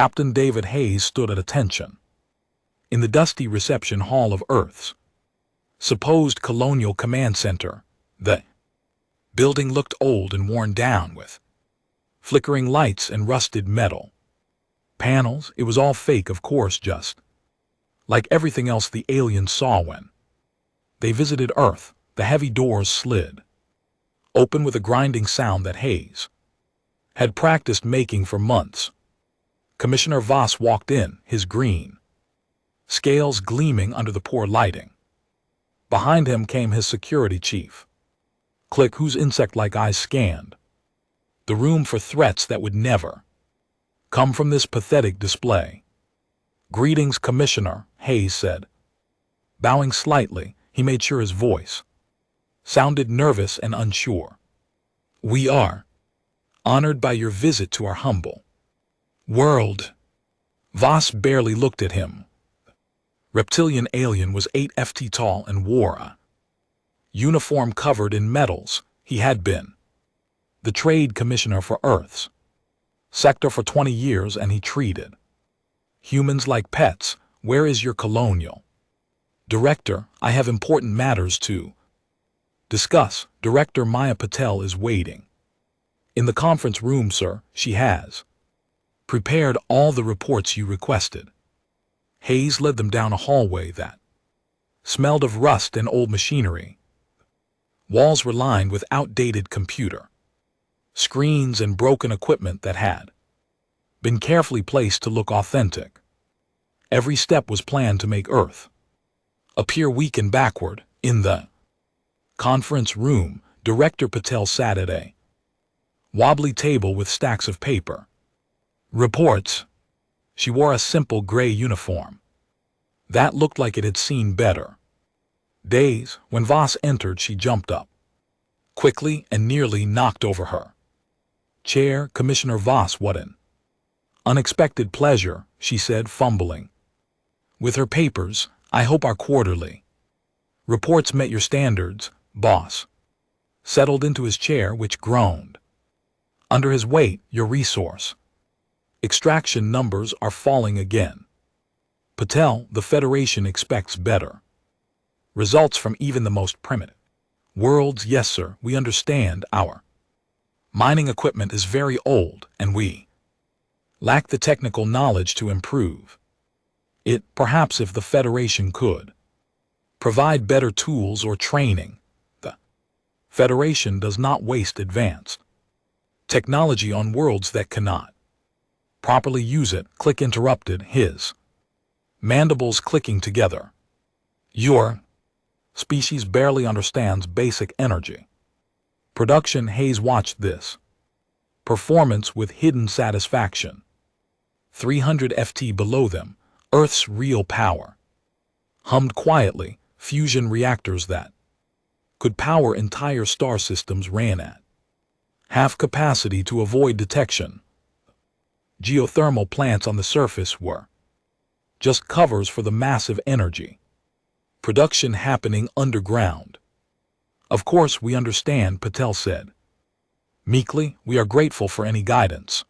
Captain David Hayes stood at attention. In the dusty reception hall of Earth's supposed colonial command center, the building looked old and worn down with flickering lights and rusted metal panels. It was all fake, of course, just like everything else the aliens saw when they visited Earth. The heavy doors slid open with a grinding sound that Hayes had practiced making for months. Commissioner Voss walked in, his green scales gleaming under the poor lighting. Behind him came his security chief, Click, whose insect-like eyes scanned the room for threats that would never come from this pathetic display. "Greetings, Commissioner," Hayes said. Bowing slightly, he made sure his voice sounded nervous and unsure. "We are honored by your visit to our humble world." Voss barely looked at him. Reptilian alien was 8 feet tall and wore a uniform covered in metals. He had been the trade commissioner for Earth's sector for 20 years, and he treated humans like pets. "Where is your colonial director? I have important matters to discuss." "Director Maya Patel is waiting in the conference room, sir. She has prepared all the reports you requested." Hayes led them down a hallway that smelled of rust and old machinery. Walls were lined with outdated computer screens and broken equipment that had been carefully placed to look authentic. Every step was planned to make Earth appear weak and backward. In the conference room, Director Patel sat at a wobbly table with stacks of paper. Reports. She wore a simple gray uniform that looked like it had seen better days. When Voss entered, she jumped up quickly and nearly knocked over her chair. "Commissioner Voss, what an unexpected pleasure," she said, fumbling with her papers. "I hope our quarterly reports met your standards." Boss settled into his chair, which groaned under his weight. "Your resource extraction numbers are falling again, Patel. The Federation expects better results from even the most primitive worlds." "Yes, sir, we understand. Our mining equipment is very old, and we lack the technical knowledge to improve it. Perhaps if the Federation could provide better tools or training." The Federation does not waste advanced technology on worlds that cannot properly use it. Click interrupted, his mandibles clicking together. "Your species barely understands basic energy production." Hayes watched this performance with hidden satisfaction. 300 ft below them, Earth's real power hummed quietly. Fusion reactors that could power entire star systems ran at half capacity to avoid detection. Geothermal plants on the surface were just covers for the massive energy production happening underground. "Of course we understand," Patel said meekly. "We are grateful for any guidance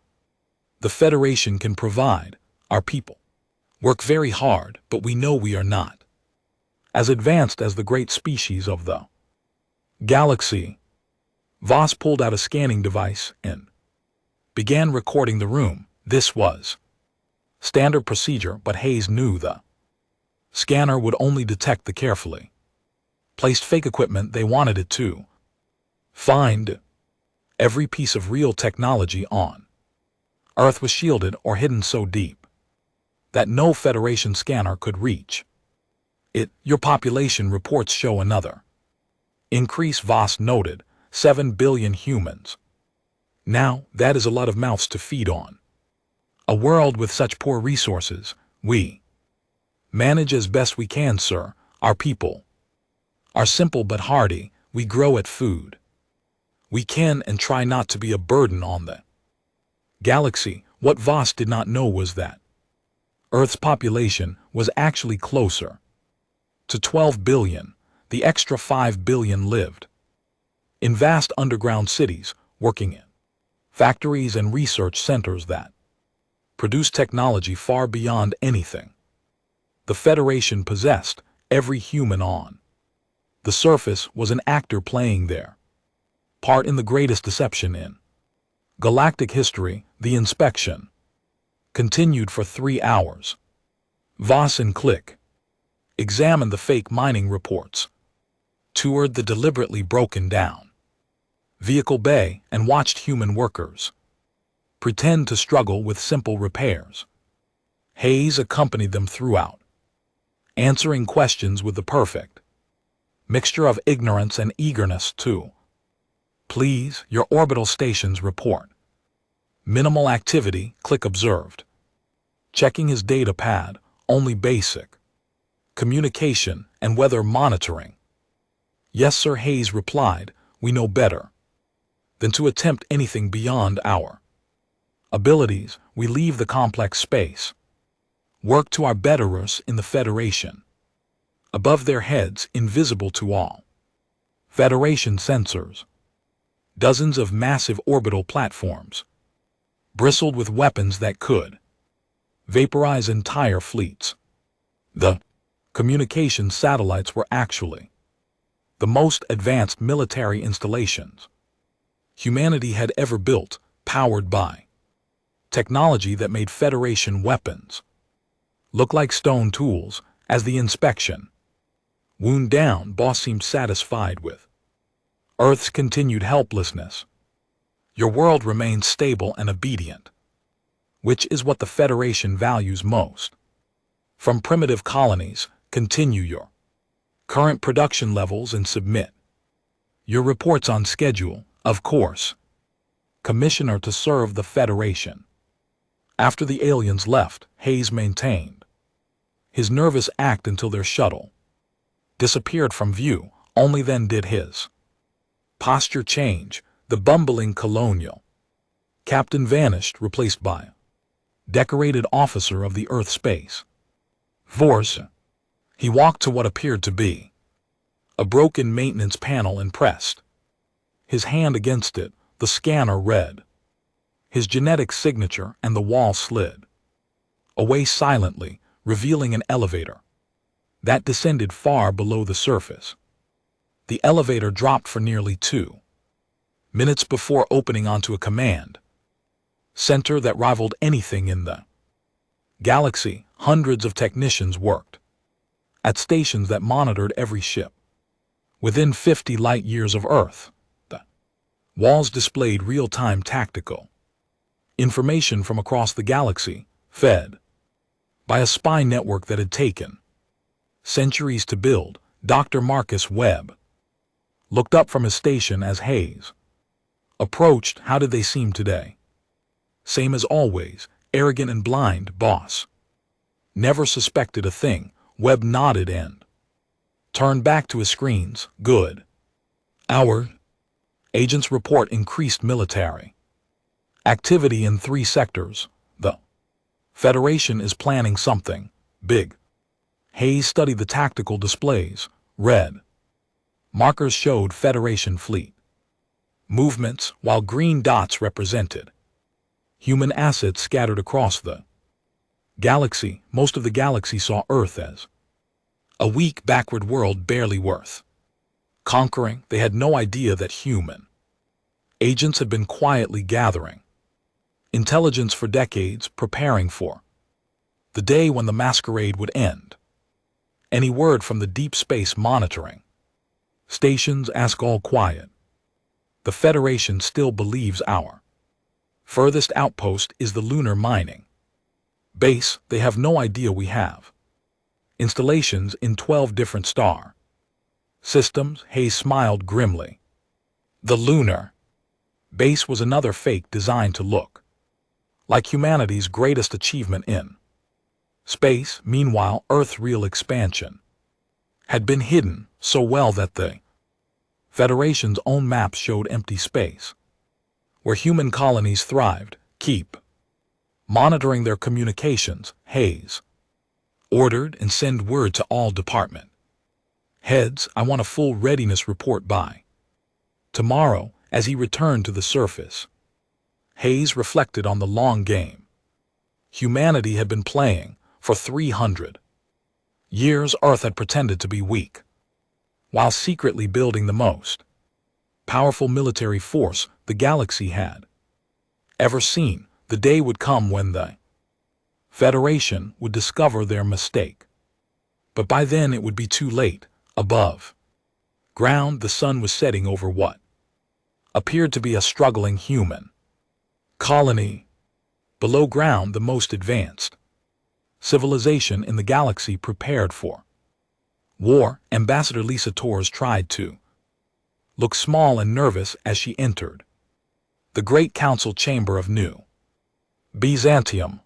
the Federation can provide. Our people work very hard, but we know we are not as advanced as the great species of the galaxy." Voss pulled out a scanning device and began recording the room. This was standard procedure, but Hayes knew the scanner would only detect the carefully placed fake equipment they wanted it to find. Every piece of real technology on Earth was shielded or hidden so deep that no Federation scanner could reach it. "Your population reports show another increase," Voss noted. 7 billion humans. Now, that is a lot of mouths to feed on. A world with such poor resources. "We manage as best we can, sir. Our people are simple but hardy. We grow at food we can and try not to be a burden on the galaxy." What Voss did not know was that Earth's population was actually closer to 12 billion. The extra 5 billion lived in vast underground cities, working in factories and research centers that produced technology far beyond anything the Federation possessed. Every human on the surface was an actor playing their part in the greatest deception in galactic history. The inspection continued for 3 hours. Voss and Click examined the fake mining reports, toured the deliberately broken down vehicle bay, and watched human workers pretend to struggle with simple repairs. Hayes accompanied them throughout, answering questions with the perfect mixture of ignorance and eagerness too. Please, your orbital stations report. Minimal activity, Click observed. Checking his data pad, only basic communication and weather monitoring. Yes, sir, Hayes replied. We know better than to attempt anything beyond our abilities. We leave the complex space work to our betterers in the Federation. Above their heads, invisible to all Federation sensors, dozens of massive orbital platforms bristled with weapons that could vaporize entire fleets. The communication satellites were actually the most advanced military installations humanity had ever built, powered by technology that made Federation weapons look like stone tools. As the inspection wound down, Boss seemed satisfied with Earth's continued helplessness. Your world remains stable and obedient, which is what the Federation values most. From primitive colonies, continue your current production levels and submit your reports on schedule, of course. Commissioner to serve the Federation. After the aliens left, Hayes maintained his nervous act until their shuttle disappeared from view. Only then did his posture change. The bumbling colonial captain vanished, replaced by a decorated officer of the Earth Space Force. He walked to what appeared to be a broken maintenance panel and pressed his hand against it. The scanner read his genetic signature, and the wall slid away silently, revealing an elevator that descended far below the surface. The elevator dropped for nearly 2 minutes before opening onto a command center that rivaled anything in the galaxy. Hundreds of technicians worked at stations that monitored every ship within 50 light years of Earth. The walls displayed real-time tactical information from across the galaxy, fed by a spy network that had taken centuries to build. Dr. Marcus Webb looked up from his station as Hayes approached. How did they seem today? Same as always, arrogant and blind, boss. Never suspected a thing. Webb nodded and turned back to his screens. Good. Our agent's report increased military activity in 3 sectors. The Federation is planning something big. Hayes studied the tactical displays. Red markers showed Federation fleet movements, while green dots represented human assets scattered across the galaxy. Most of the galaxy saw Earth as a weak, backward world barely worth conquering. They had no idea that human agents had been quietly gathering intelligence for decades, preparing for the day when the masquerade would end. Any word from the deep space monitoring stations? Ask all quiet. The Federation still believes our furthest outpost is the lunar mining base. They have no idea we have installations in 12 different star systems. Hayes smiled grimly. The lunar base was another fake designed to look like humanity's greatest achievement in space. Meanwhile, Earth's real expansion had been hidden so well that the Federation's own maps showed empty space where human colonies thrived. Keep monitoring their communications, Hayes ordered, and send word to all department heads. I want a full readiness report by tomorrow. As he returned to the surface, Hayes reflected on the long game Humanity had been playing. For 300 years, Earth had pretended to be weak, while secretly building the most powerful military force the galaxy had ever seen. The day would come when the Federation would discover their mistake. But by then it would be too late. Above ground, the sun was setting over what appeared to be a struggling human colony. Below ground, the most advanced civilization in the galaxy prepared for war. Ambassador Lisa Torres tried to look small and nervous as she entered the Great Council chamber of New Byzantium.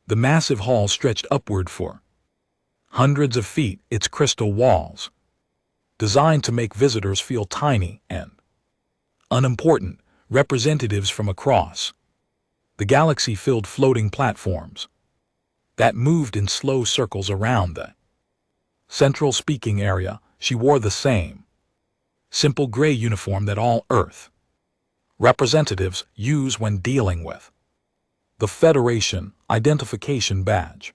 The massive hall stretched upward for hundreds of feet, its crystal walls designed to make visitors feel tiny and unimportant. Representatives from across the galaxy filled floating platforms that moved in slow circles around the central speaking area. She wore the same simple gray uniform that all Earth representatives use when dealing with the Federation. Identification badge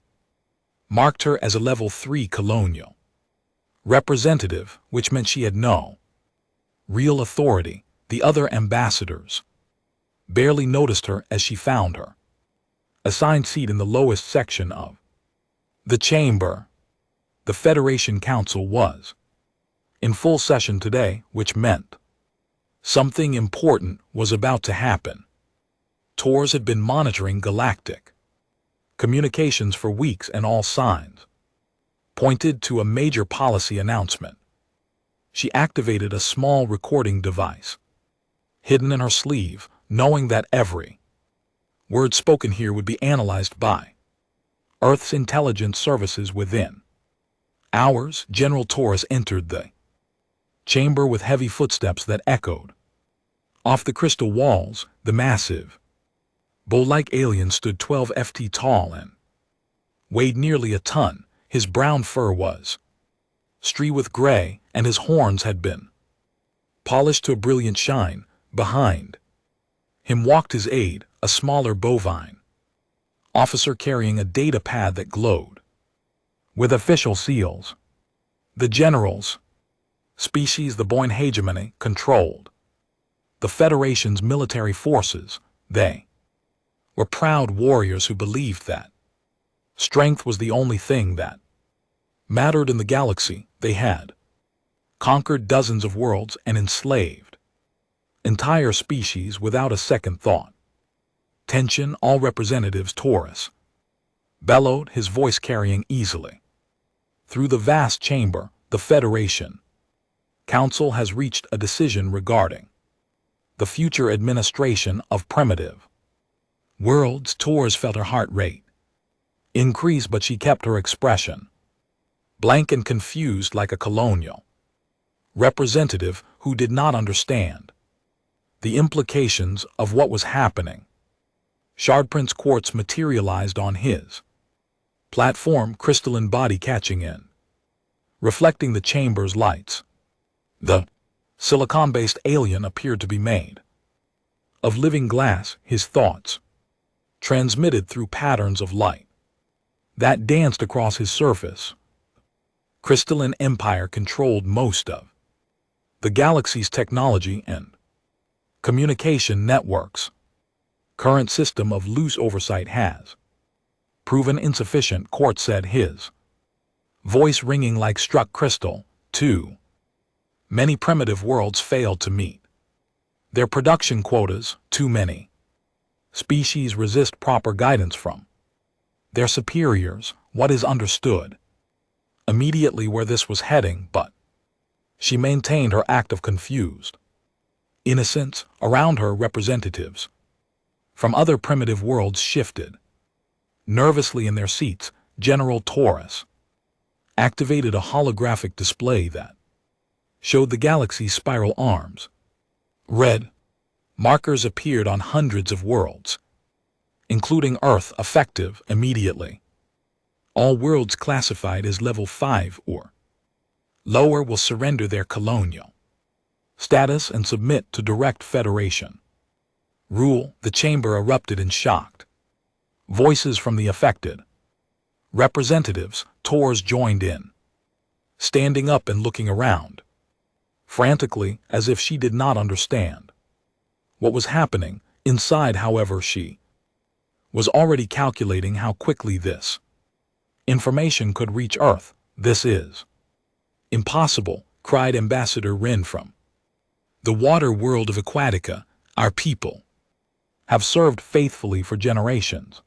marked her as a level 3 colonial representative, which meant she had no real authority. The other ambassadors barely noticed her as she found her assigned seat in the lowest section of the chamber. The Federation Council was in full session today, which meant something important was about to happen. Torres had been monitoring galactic communications for weeks, and all signs pointed to a major policy announcement. She activated a small recording device hidden in her sleeve, knowing that every word spoken here would be analyzed by Earth's intelligence services within hours. General Torres entered the chamber with heavy footsteps that echoed off the crystal walls. The massive bull-like alien stood 12 feet tall and weighed nearly a ton. His brown fur was streaked with gray, and his horns had been polished to a brilliant shine. Behind him walked his aide, a smaller bovine officer carrying a data pad that glowed with official seals. The general's species, the Boyne hegemony, controlled the Federation's military forces. They were proud warriors who believed that strength was the only thing that mattered in the galaxy. They had conquered dozens of worlds and enslaved entire species without a second thought. Tension, all representatives. Torres bellowed, his voice carrying easily through the vast chamber. The Federation Council has reached a decision regarding the future administration of primitive worlds. Torres felt her heart rate increase, but she kept her expression blank and confused, like a colonial representative who did not understand the implications of what was happening. Shardprince quartz materialized on his platform, crystalline body catching in, reflecting the chamber's lights. The silicon-based alien appeared to be made of living glass, his thoughts transmitted through patterns of light that danced across his surface. Crystalline Empire controlled most of the galaxy's technology and communication networks. Current system of loose oversight has proven insufficient, Quartz said, his voice ringing like struck crystal. Too many primitive worlds failed to meet their production quotas. Too many species resist proper guidance from their superiors. What is understood immediately where this was heading, but she maintained her act of confused innocence. Around her, representatives from other primitive worlds shifted nervously in their seats. General Torres activated a holographic display that showed the galaxy's spiral arms. Red markers appeared on hundreds of worlds, including Earth. Effective immediately. All worlds classified as level 5 or lower will surrender their colonial status and submit to direct Federation rule. The chamber erupted in shocked Voices from the affected representatives, Tours joined in, standing up and looking around, frantically, as if she did not understand what was happening inside. However, she was already calculating how quickly this information could reach Earth. "This is impossible," cried Ambassador Wren from the water world of Aquatica. "Our people have served faithfully for generations.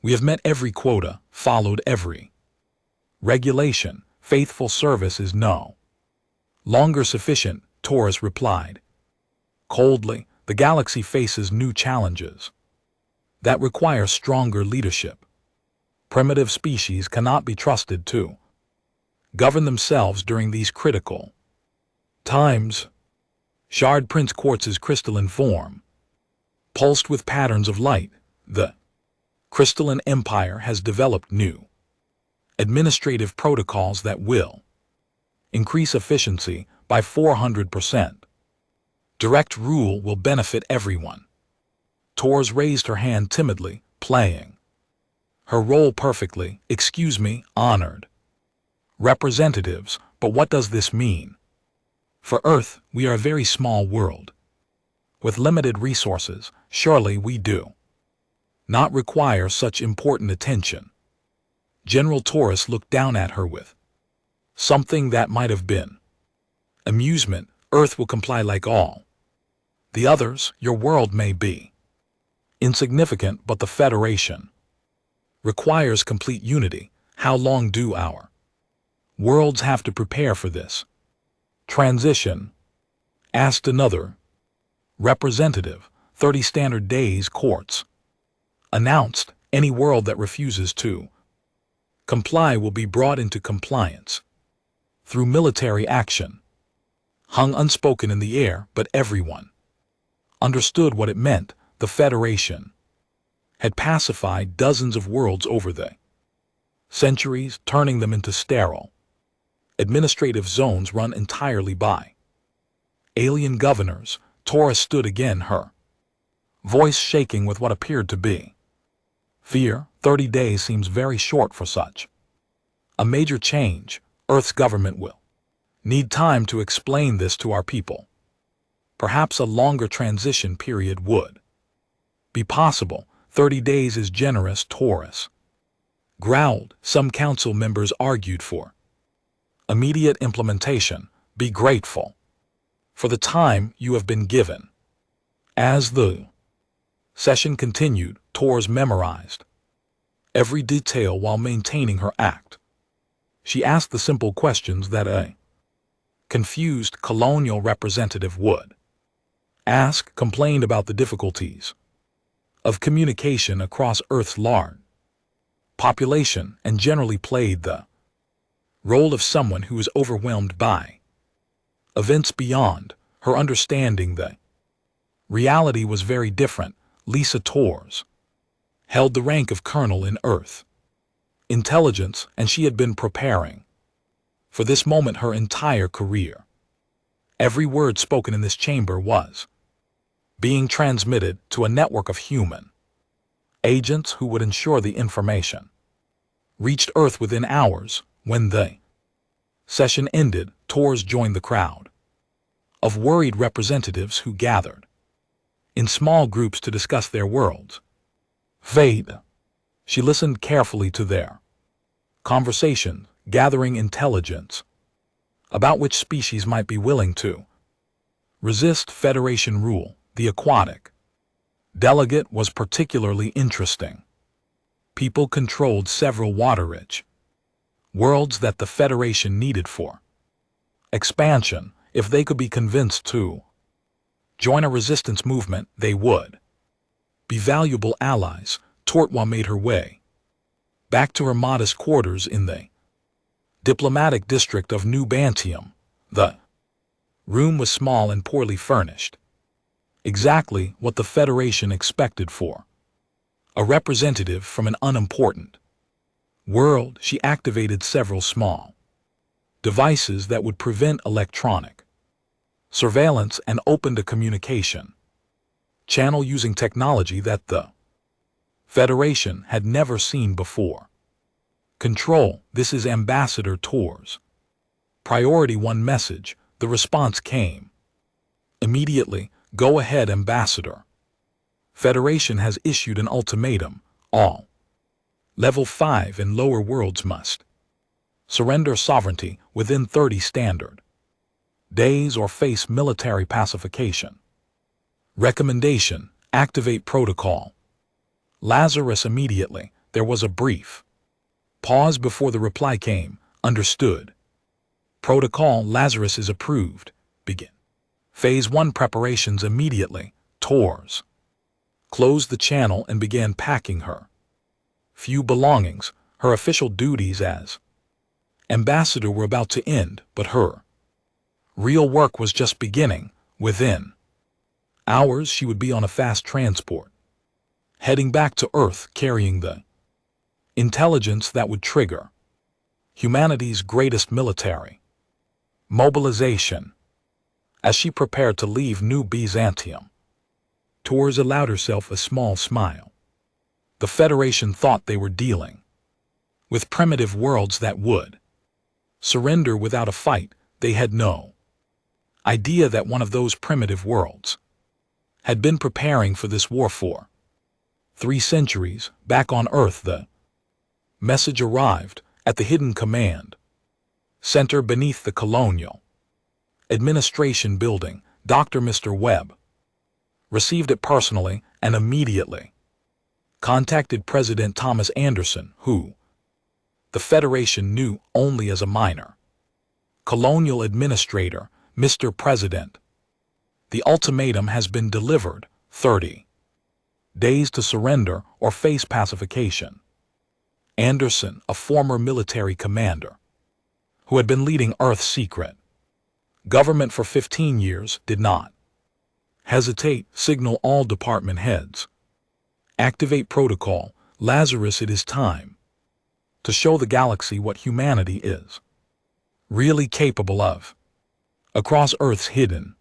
We have met every quota, followed every regulation. Faithful service is no longer sufficient," Taurus replied coldly. "The galaxy faces new challenges that require stronger leadership. Primitive species cannot be trusted to govern themselves during these critical times." Shard Prince Quartz's crystalline form pulsed with patterns of light. The crystalline empire has developed new administrative protocols that will increase efficiency by 400%. Direct rule will benefit everyone. Taurus raised her hand timidly, playing her role perfectly. "Excuse me, honored representatives, but what does this mean? For Earth, we are a very small world with limited resources. Surely we do not require such important attention." General Taurus looked down at her with something that might have been amusement. "Earth will comply like all the others. Your world may be insignificant, but the Federation requires complete unity. How long do our worlds have to prepare for this transition?" asked another representative. 30 standard days, Quartz announced. "Any world that refuses to comply will be brought into compliance through military action." Hung unspoken in the air, but everyone understood what it meant. The Federation had pacified dozens of worlds over the centuries, turning them into sterile administrative zones run entirely by alien governors. Taurus stood again, her voice shaking with what appeared to be fear. 30 days seems very short for such a major change. Earth's government will need time to explain this to our people. Perhaps a longer transition period would be possible. 30 days is generous, Taurus growled. Some council members argued for immediate implementation. "Be grateful for the time you have been given." As the session continued, Taurus memorized every detail while maintaining her act. She asked the simple questions that a confused colonial representative would ask, complained about the difficulties of communication across Earth's large population, and generally played the role of someone who is overwhelmed by events beyond her understanding. The reality was very different. Lisa Taurus held the rank of colonel in Earth intelligence, and she had been preparing for this moment her entire career. Every word spoken in this chamber was being transmitted to a network of human agents who would ensure the information reached Earth within hours. When the session ended, Taurus joined the crowd of worried representatives who gathered in small groups to discuss their world's fate. She listened carefully to their conversation, gathering intelligence about which species might be willing to resist Federation rule. The aquatic delegate was particularly interesting. People controlled several water-rich worlds that the Federation needed for expansion. If they could be convinced to join a resistance movement, they would be valuable allies. Tortwa made her way back to her modest quarters in the diplomatic district of New Bantium. The room was small and poorly furnished, exactly what the Federation expected for a representative from an unimportant world. She activated several small devices that would prevent electronic surveillance and opened a communication channel using technology that the Federation had never seen before. Control, this is Ambassador Tours. Priority 1 message, the response came. Immediately, go ahead, Ambassador. Federation has issued an ultimatum, all Level 5 and lower worlds must surrender sovereignty within 30 standard days or face military pacification. Recommendation, activate protocol. Lazarus immediately, there was a brief pause before the reply came, understood. Protocol Lazarus is approved, begin. Phase 1 preparations immediately, Tours closed the channel and began packing her few belongings, her official duties as ambassador were about to end, but her real work was just beginning. Within hours she would be on a fast transport, heading back to Earth carrying the intelligence that would trigger humanity's greatest military mobilization. As she prepared to leave New Byzantium, Tours allowed herself a small smile. The Federation thought they were dealing with primitive worlds that would surrender without a fight. They had no idea that one of those primitive worlds had been preparing for this war for 3 centuries. Back on Earth, the message arrived at the hidden command center beneath the colonial administration building. Dr. Mr. Webb received it personally and immediately contacted President Thomas Anderson, who the Federation knew only as a minor colonial administrator. Mr. President, the ultimatum has been delivered, 30 days to surrender or face pacification. Anderson, a former military commander who had been leading Earth's secret government for 15 years, did not hesitate. Signal all department heads. Activate protocol. Lazarus, it is time to show the galaxy what humanity is really capable of. Across Earth's hidden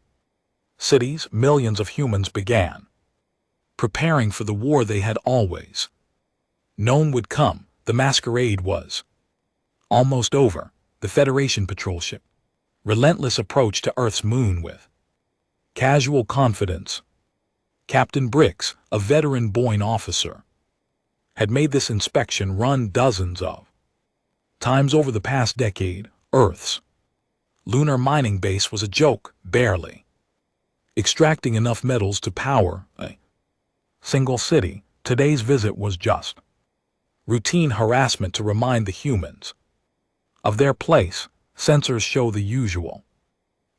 cities, millions of humans began preparing for the war they had always known would come. The masquerade was almost over. The Federation patrol ship relentless approach to Earth's moon with casual confidence. Captain Brix, a veteran Boyne officer, had made this inspection run dozens of times over the past decade. Earth's lunar mining base was a joke, barely extracting enough metals to power a single city. Today's visit was just routine harassment to remind the humans of their place. Sensors show the usual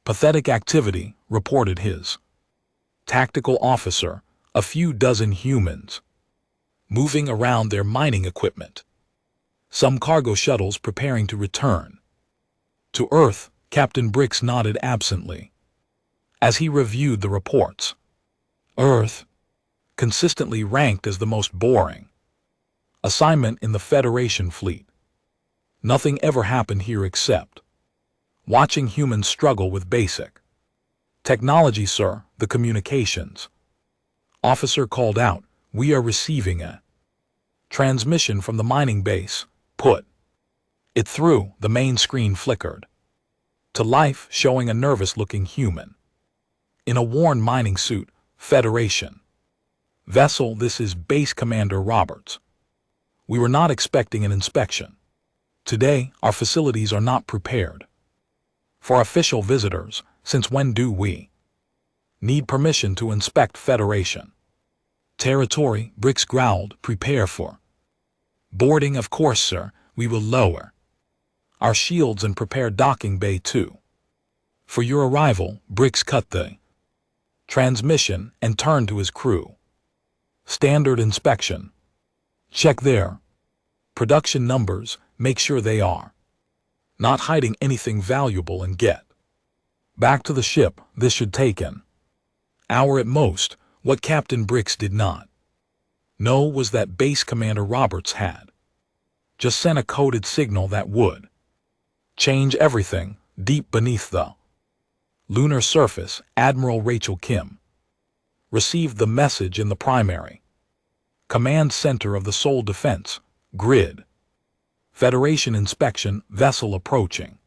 pathetic activity, reported his tactical officer. A few dozen humans moving around their mining equipment. Some cargo shuttles preparing to return to Earth. Captain Brix nodded absently as he reviewed the reports. Earth consistently ranked as the most boring assignment in the Federation fleet. Nothing ever happened here except watching humans struggle with basic technology. Sir, the communications officer called out, we are receiving a transmission from the mining base. Put it through. The main screen flickered to life, showing a nervous-looking human in a worn mining suit. Federation vessel, this is Base Commander Roberts. We were not expecting an inspection today. Our facilities are not prepared for official visitors. Since when do we need permission to inspect Federation territory? Brix growled. Prepare for boarding. Of course, sir. We will lower our shields and prepare docking bay 2 for your arrival. Brix cut the transmission and turned to his crew. Standard inspection. Check their production numbers. Make sure they are not hiding anything valuable and get back to the ship. This should take an hour at most. What Captain Brix did not know was that Base Commander Roberts had just sent a coded signal that would change everything. Deep beneath the lunar surface, Admiral Rachel Kim received the message in the primary Command Center of the Soul Defense, Grid. Federation inspection, vessel approaching.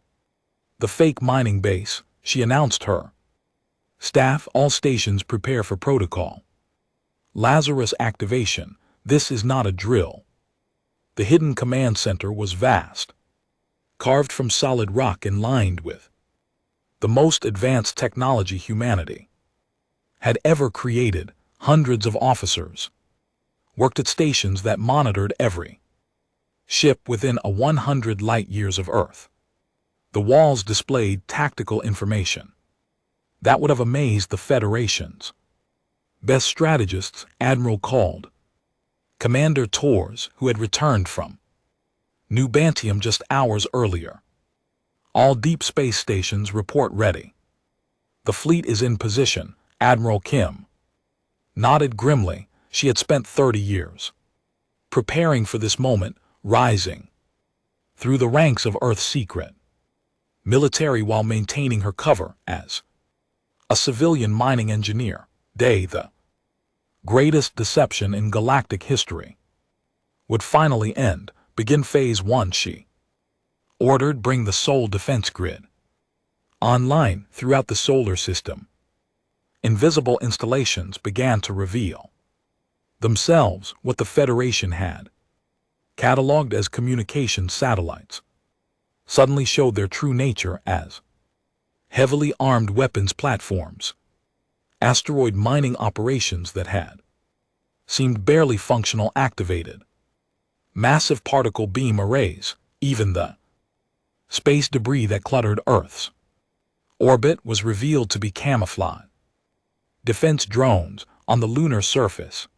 The fake mining base, she announced her. Staff, all stations prepare for protocol. Lazarus activation, this is not a drill. The hidden command center was vast, carved from solid rock and lined with the most advanced technology humanity had ever created. Hundreds of officers worked at stations that monitored every ship within 100 light years of Earth. The walls displayed tactical information that would have amazed the Federation's best strategists. Admiral called Commander Torres, who had returned from New Bantium just hours earlier. All deep space stations report ready. The fleet is in position. Admiral Kim nodded grimly. She had spent 30 years preparing for this moment, rising through the ranks of Earth's secret military while maintaining her cover as a civilian mining engineer. The greatest deception in galactic history would finally end. Begin Phase 1, she ordered. Bring the Soul Defense Grid online throughout the solar system. Invisible installations began to reveal themselves. What the Federation had cataloged as communication satellites suddenly showed their true nature as heavily armed weapons platforms. Asteroid mining operations that had seemed barely functional activated. Massive particle beam arrays, even the space debris that cluttered Earth's orbit was revealed to be camouflage. Defense drones on the lunar surface.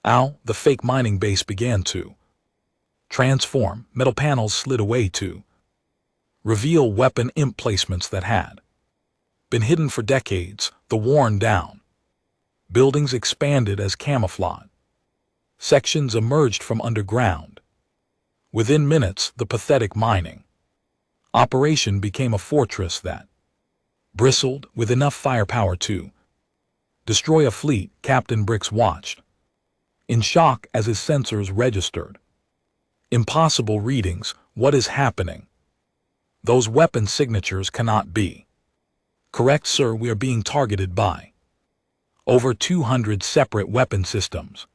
The fake mining base began to transform. Metal panels slid away to reveal weapon emplacements that had been hidden for decades. The worn down buildings expanded as camouflage sections emerged from underground. Within minutes, the pathetic mining operation became a fortress that bristled with enough firepower to destroy a fleet. Captain Brix watched in shock as his sensors registered impossible readings. What is happening? Those weapon signatures cannot be correct, sir. We are being targeted by over 200 separate weapon systems.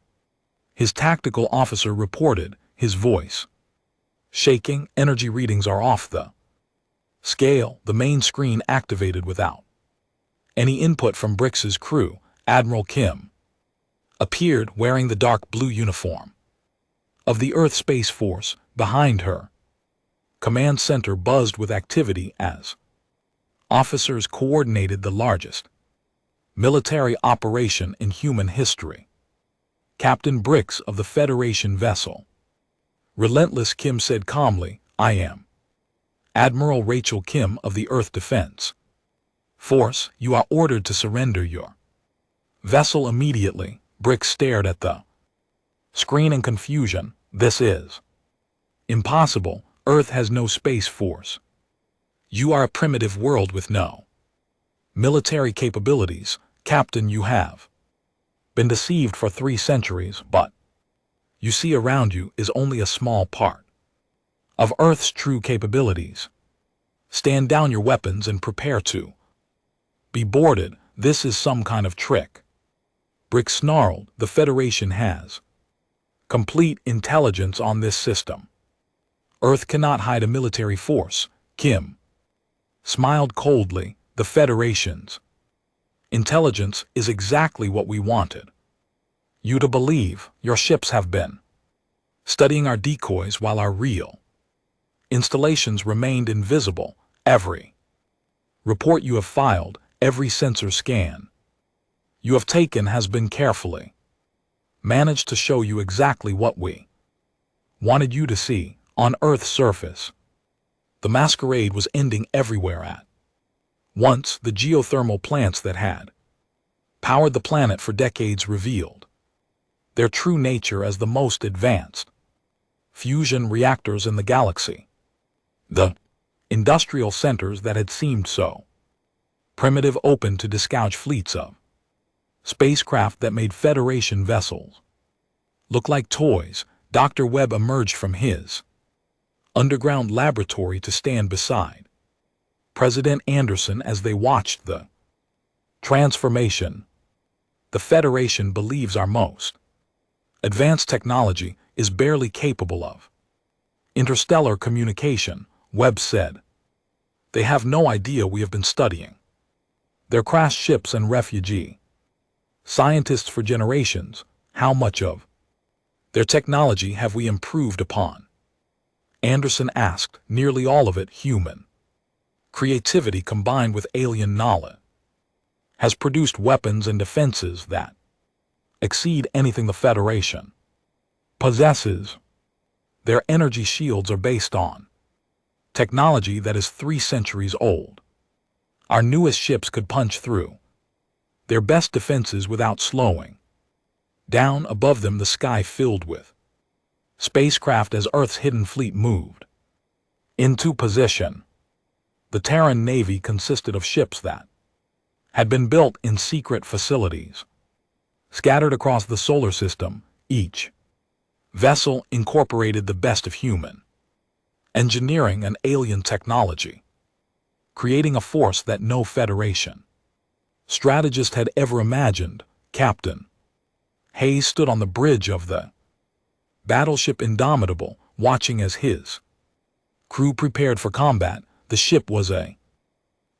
His tactical officer reported, his voice shaking. Energy readings are off the scale. The main screen activated without any input from Brix's crew. Admiral Kim appeared wearing the dark blue uniform of the Earth Space Force. Behind her, command center buzzed with activity as officers coordinated the largest military operation in human history. Captain Brix of the Federation vessel Relentless Kim said calmly, I am Admiral Rachel Kim of the Earth Defense Force. You are ordered to surrender your vessel immediately. Brix stared at the screen in confusion. This is impossible. Earth has no space force. You are a primitive world with no military capabilities. Captain, you have been deceived for 3 centuries, but you see around you is only a small part of Earth's true capabilities. Stand down your weapons and prepare to be boarded. This is some kind of trick. Brix snarled. The Federation has complete intelligence on this system. Earth cannot hide a military force. Kim smiled coldly. The Federation's intelligence is exactly what we wanted you to believe. Your ships have been studying our decoys while our real installations remained invisible. Every report you have filed, every sensor scan you have taken has been carefully managed to show you exactly what we wanted you to see. On Earth's surface, the masquerade was ending everywhere at once. The geothermal plants that had powered the planet for decades revealed their true nature as the most advanced fusion reactors in the galaxy. The industrial centers that had seemed so primitive opened to disgorge fleets of spacecraft that made Federation vessels look like toys, Dr. Webb emerged from his underground laboratory to stand beside President Anderson as they watched the transformation. The Federation believes our most advanced technology is barely capable of interstellar communication, Webb said. They have no idea we have been studying their crashed ships and refugee scientists for generations. How much of their technology have we improved upon? Anderson asked. Nearly all of it human. Creativity combined with alien knowledge has produced weapons and defenses that exceed anything the Federation possesses. Their energy shields are based on technology that is 3 centuries old. Our newest ships could punch through their best defenses without slowing down. Above them the sky filled with spacecraft as Earth's hidden fleet moved into position. The Terran Navy consisted of ships that had been built in secret facilities scattered across the solar system. Each vessel incorporated the best of human engineering and alien technology, creating a force that no Federation strategist had ever imagined. Captain Hayes stood on the bridge of the battleship Indomitable, watching as his crew prepared for combat. The ship was a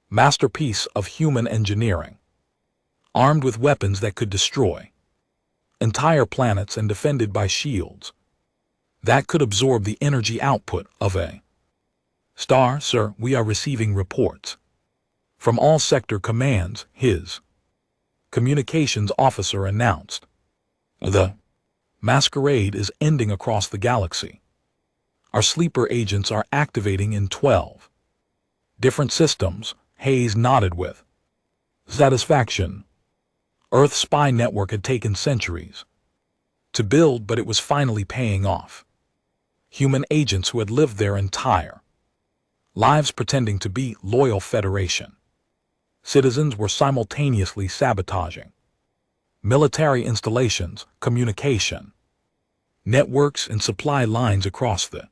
masterpiece of human engineering, armed with weapons that could destroy entire planets and defended by shields that could absorb the energy output of a star. Sir, we are receiving reports from all sector commands, his communications officer announced. The masquerade is ending across the galaxy. Our sleeper agents are activating in 12 different systems. Hayes nodded with satisfaction. Earth's spy network had taken centuries to build, but it was finally paying off. Human agents who had lived their entire lives pretending to be loyal Federation citizens were simultaneously sabotaging military installations, communication networks, and supply lines across the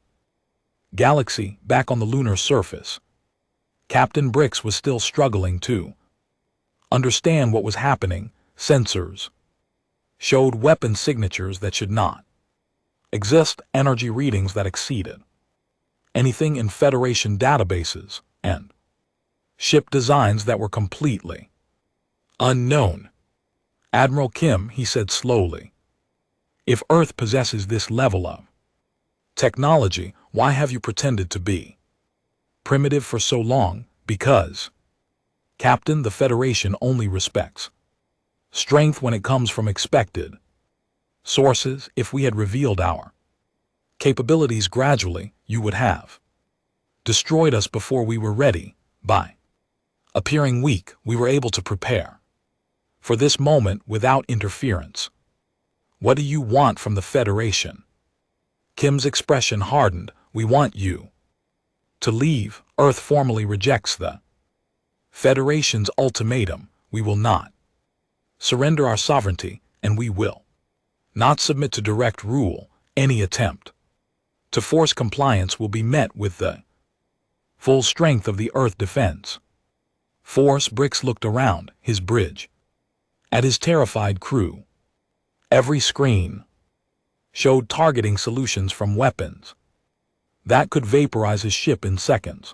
galaxy. Back on the lunar surface, Captain Brix was still struggling to understand what was happening. Sensors showed weapon signatures that should not exist, energy readings that exceeded anything in Federation databases, and ship designs that were completely unknown. Admiral Kim, he said slowly, if Earth possesses this level of technology, why have you pretended to be primitive for so long? Because, Captain, the Federation only respects strength when it comes from expected sources. If we had revealed our capabilities gradually, you would have destroyed us before we were ready. By appearing weak, we were able to prepare for this moment without interference. What do you want from the Federation? Kim's expression hardened. We want you to leave. Earth formally rejects the Federation's ultimatum. We will not surrender our sovereignty, and we will not submit to direct rule. Any attempt to force compliance will be met with the full strength of the Earth Defense Force. Brix looked around his bridge at his terrified crew. Every screen showed targeting solutions from weapons that could vaporize his ship in seconds.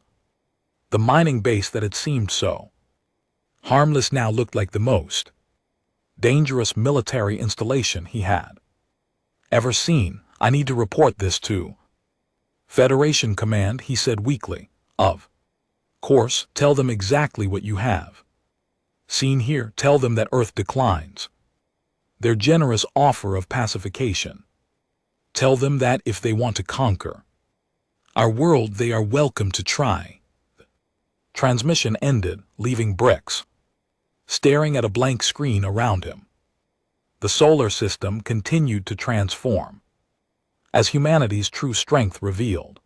The mining base that had seemed so harmless now looked like the most dangerous military installation he had ever seen. I need to report this to Federation Command, he said weakly. Of course, tell them exactly what you have seen here. Tell them that Earth declines their generous offer of pacification. Tell them that if they want to conquer our world, they are welcome to try. Transmission ended, leaving Brix staring at a blank screen around him. The solar system continued to transform as humanity's true strength revealed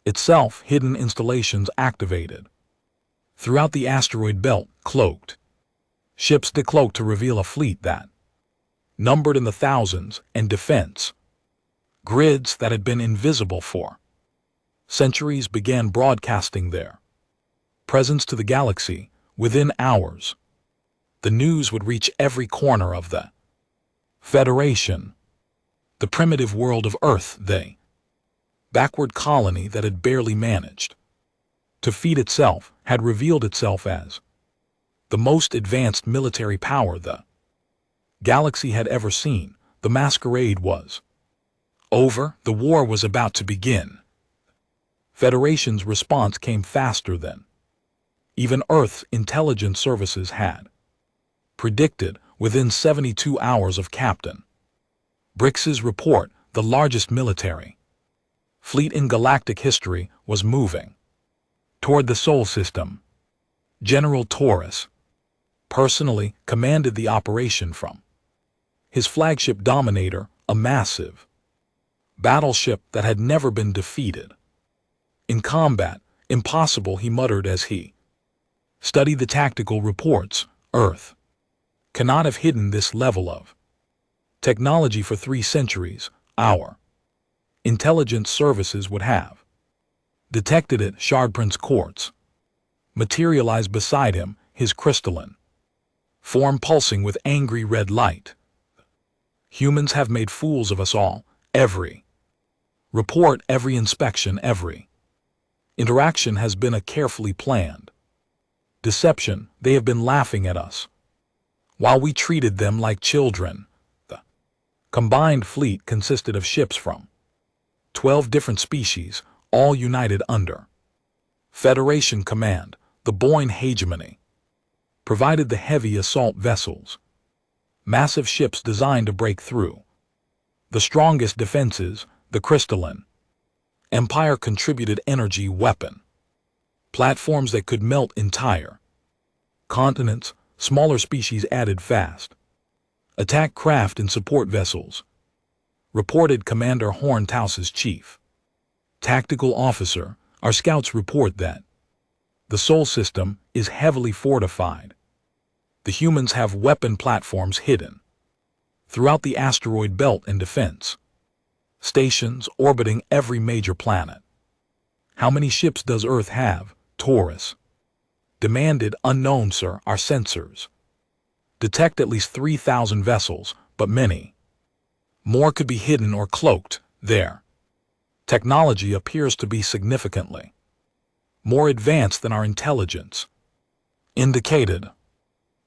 itself. Hidden installations activated throughout the asteroid belt, cloaked ships decloaked to reveal a fleet that numbered in the thousands, and defense grids that had been invisible for centuries began broadcasting their presence to the galaxy within hours. The news would reach every corner of the Federation, the primitive world of Earth, the backward colony that had barely managed to feed itself, had revealed itself as the most advanced military power the galaxy had ever seen. The masquerade was over. The war was about to begin. Federation's response came faster than even Earth's intelligence services had predicted. Within 72 hours of Captain Brix's report, the largest military fleet in galactic history was moving toward the Sol system. General Taurus personally commanded the operation from his flagship Dominator, a massive battleship that had never been defeated in combat. Impossible, he muttered as he studied the tactical reports. Earth cannot have hidden this level of technology for 3 centuries. Our intelligence services would have detected it. Shardprince Quartz materialized beside him, his crystalline form pulsing with angry red light. Humans have made fools of us all. Every report, every inspection, every interaction has been a carefully planned deception. They have been laughing at us while we treated them like children. The combined fleet consisted of ships from 12 different species, all united under Federation command. The Boyne hegemony provided the heavy assault vessels, massive ships designed to break through the strongest defenses. The crystalline Empire contributed energy weapon platforms that could melt entire continents. Smaller species added fast attack craft and support vessels, reported Commander Horntaus's chief tactical officer. Our scouts report that the Sol system is heavily fortified. The humans have weapon platforms hidden throughout the asteroid belt and defense stations orbiting every major planet. How many ships does Earth have? Taurus demanded. Unknown, sir. Our sensors detect at least 3,000 vessels, but many more could be hidden or cloaked. Their technology appears to be significantly more advanced than our intelligence indicated.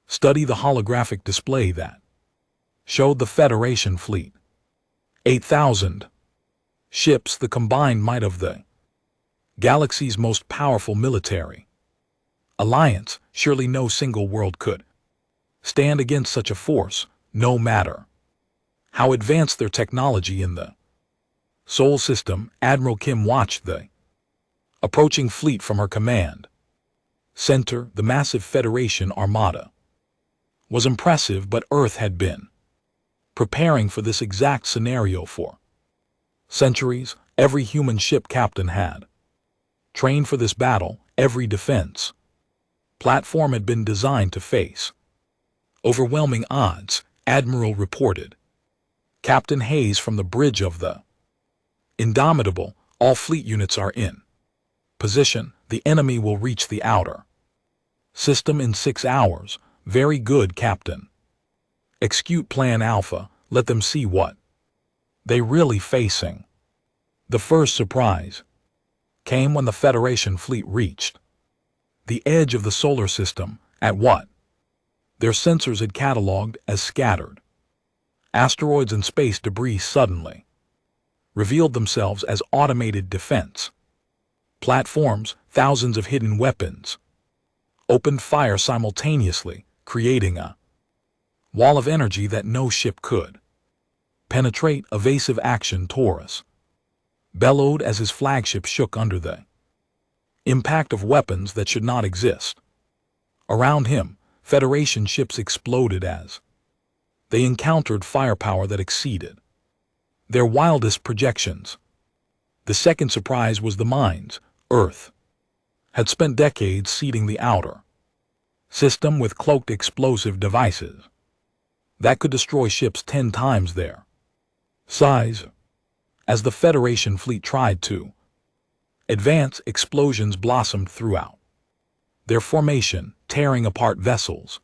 Study the holographic display that showed the Federation fleet. 8,000 ships, the combined might of the galaxy's most powerful military alliance. Surely no single world could stand against such a force, no matter how advanced their technology in the Sol system. Admiral Kim watched the approaching fleet from her command center. The massive Federation armada was impressive, but Earth had been preparing for this exact scenario for centuries. Every human ship captain had trained for this battle. Every defense platform had been designed to face overwhelming odds. Admiral reported Captain Hayes from the bridge of the Indomitable. All fleet units are in position. The enemy will reach the outer system in 6 hours. Very good, Captain. Execute Plan Alpha. Let them see what they really facing. The first surprise came when the Federation fleet reached the edge of the solar system at what their sensors had cataloged as scattered asteroids and space debris. Suddenly revealed themselves as automated defense platforms. Thousands of hidden weapons opened fire simultaneously, creating a wall of energy that no ship could penetrate. Evasive action. Taurus bellowed as his flagship shook under the impact of weapons that should not exist. Around him, Federation ships exploded as they encountered firepower that exceeded their wildest projections. The second surprise was the mines. Earth had spent decades seeding the outer system with cloaked explosive devices. that could destroy ships 10 times their size. As the Federation fleet tried to advance, explosions blossomed throughout their formation, tearing apart vessels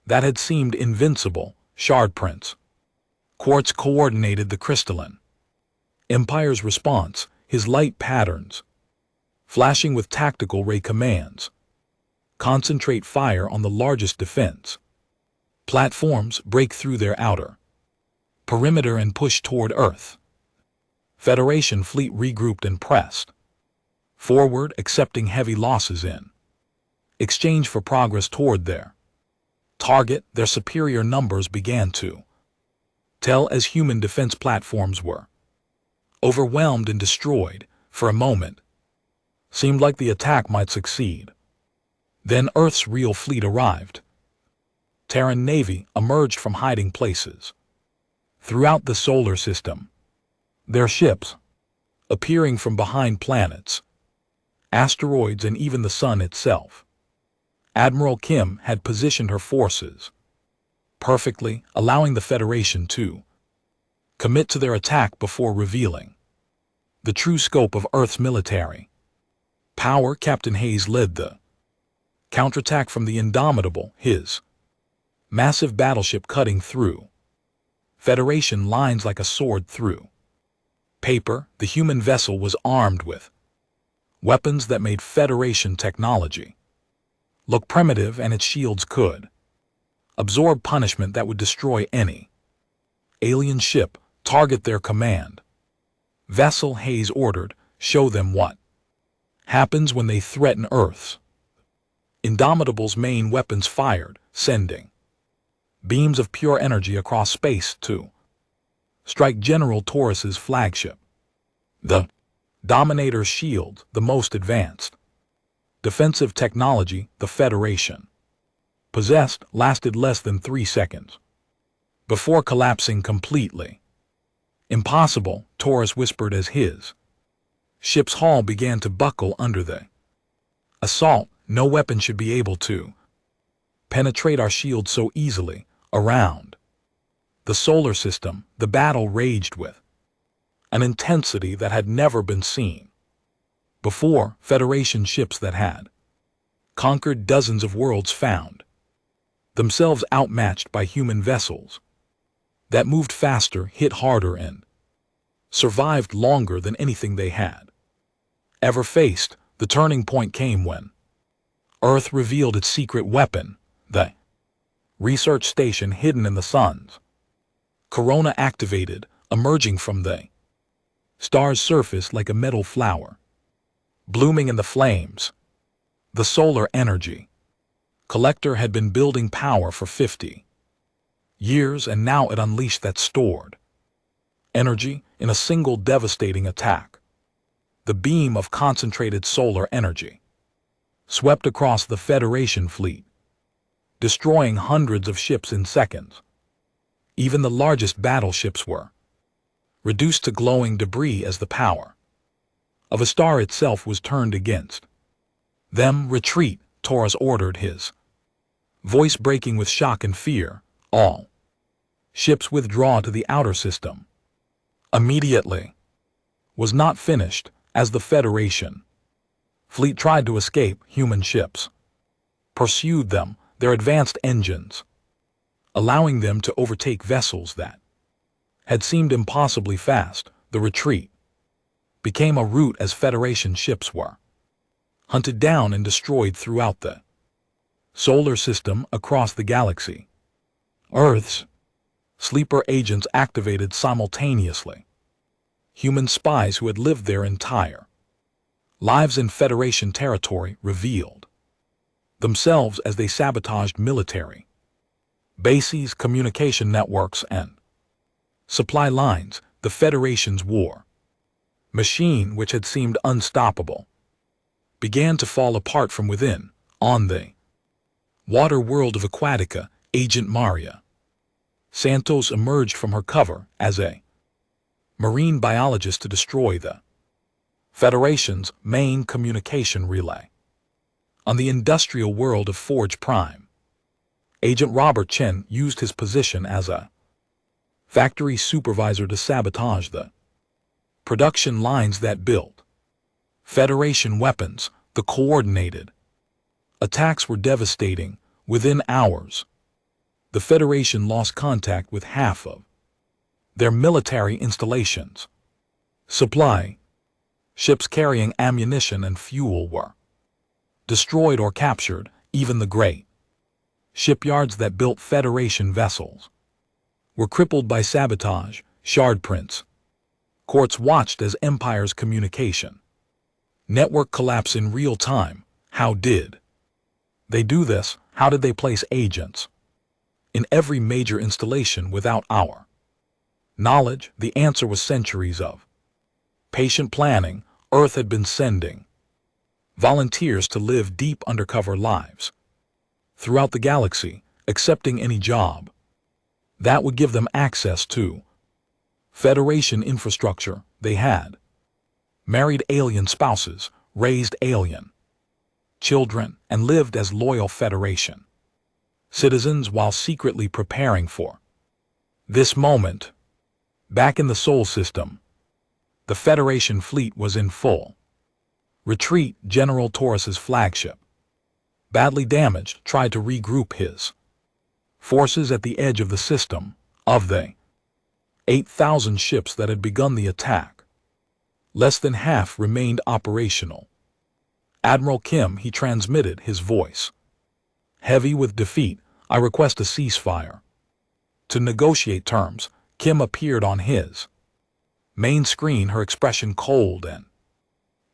that had seemed invincible. Shard prints. Quartz coordinated the crystalline Empire's response, his light patterns flashing with tactical ray commands. Concentrate fire on the largest defense platforms, break through their outer perimeter and push toward Earth. Federation fleet regrouped and pressed forward, accepting heavy losses in exchange for progress toward their target. Their superior numbers began to tell as human defense platforms were overwhelmed and destroyed. For a moment, seemed like the attack might succeed. Then Earth's real fleet arrived. Terran Navy emerged from hiding places throughout the solar system, their ships appearing from behind planets, asteroids, and even the sun itself. Admiral Kim had positioned her forces perfectly, allowing the Federation to commit to their attack before revealing the true scope of Earth's military power. Captain Hayes led the counterattack from the Indomitable, his massive battleship cutting through Federation lines like a sword through paper. The human vessel was armed with weapons that made Federation technology look primitive, and its shields could absorb punishment that would destroy any alien ship. Target their command vessel, Hayes ordered. Show them what happens when they threaten Earth's Indomitable's main weapons fired, sending beams of pure energy across space to strike General Taurus's flagship. The Dominator's shield, the most advanced defensive technology the Federation possessed, lasted less than 3 seconds before collapsing completely. Impossible, Taurus whispered as his ship's hull began to buckle under the assault. No weapon should be able to penetrate our shield so easily. Around the solar system, the battle raged with an intensity that had never been seen before. Federation ships that had conquered dozens of worlds found themselves outmatched by human vessels that moved faster, hit harder, and survived longer than anything they had ever faced. The turning point came when Earth revealed its secret weapon, the research station hidden in the sun's corona, activated, emerging from the star's surface like a metal flower blooming in the flames. The solar energy collector had been building power for 50 years, and now it unleashed that stored energy in a single devastating attack. The beam of concentrated solar energy swept across the Federation fleet, destroying hundreds of ships in seconds. Even the largest battleships were reduced to glowing debris as the power of a star itself was turned against them. Retreat, Taurus ordered, his voice breaking with shock and fear. All ships withdraw to the outer system immediately. Was not finished. As the Federation fleet tried to escape, human ships pursued them, their advanced engines allowing them to overtake vessels that had seemed impossibly fast. The retreat became a rout as Federation ships were hunted down and destroyed throughout the solar system, across the galaxy. Earth's sleeper agents activated simultaneously. Human spies who had lived their entire lives in Federation territory revealed themselves as they sabotaged military bases, communication networks, and supply lines. The Federation's war machine, which had seemed unstoppable, began to fall apart from within. On the water world of Aquatica, Agent Maria Santos emerged from her cover as a marine biologist to destroy the Federation's main communication relay. On the industrial world of Forge Prime, Agent Robert Chen used his position as a factory supervisor to sabotage the production lines that built Federation weapons. The coordinated attacks were devastating. Within hours, the Federation lost contact with half of their military installations. Supply ships carrying ammunition and fuel were destroyed or captured. Even the great shipyards that built Federation vessels were crippled by sabotage. Shard prints. Courts watched as Empire's communication network collapse in real time. How did they do this? How did they place agents in every major installation without our knowledge? The answer was centuries of patient planning. Earth had been sending volunteers to live deep undercover lives throughout the galaxy, accepting any job that would give them access to Federation infrastructure. They had married alien spouses, raised alien children, and lived as loyal Federation citizens while secretly preparing for this moment. Back in the Sol system, the Federation fleet was in full retreat. General Taurus's flagship, badly damaged, tried to regroup his forces at the edge of the system. Of the 8,000 ships that had begun the attack, less than half remained operational. Admiral Kim, he transmitted, his voice heavy with defeat. I request a ceasefire. To negotiate terms, Kim appeared on his main screen, her expression cold and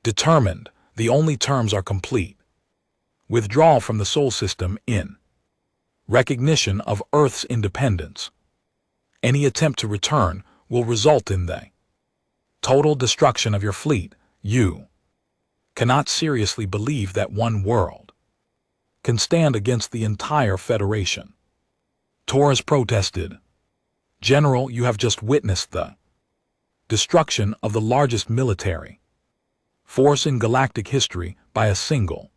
determined. The only terms are complete withdrawal from the Sol system in recognition of Earth's independence. Any attempt to return will result in the total destruction of your fleet. You cannot seriously believe that one world can stand against the entire Federation. Taurus protested. General, you have just witnessed the destruction of the largest military force in galactic history by a single